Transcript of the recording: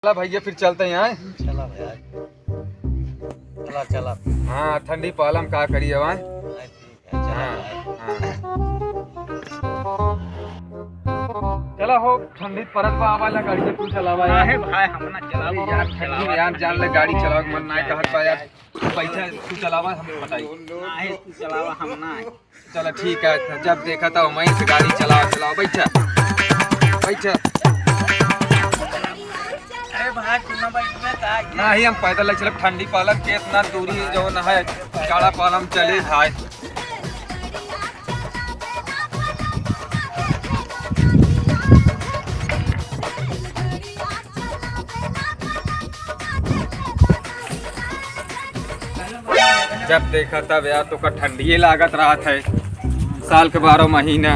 चला भैया फिर चलते हैं यहाँ। चला भैया, चला चला। हाँ ठंडी पालम का करिए वहाँ। ठीक है, चला भैया। चला हो ठंडी परत बा वाला गाड़ी से तू चलावा यार। भाई हम ना चलावा यार ठंडी यार जान ले गाड़ी चलावा मन ना कहत बा यार। पैसा तू चलावा हम बताई। नहीं तू चलावा हम ना। चलो ठीक है जब देखा था वहीं से गाड़ी चलाओ बैठा बैठा। अरे भाई तू ना बैठ में का ना ही हम पैदल चले ठंडी पालम के इतना दूरी जो न है काला पालम चले भाई। जब देखा तब यार तो का ठंडी लागत रहा था साल के 12 महीना।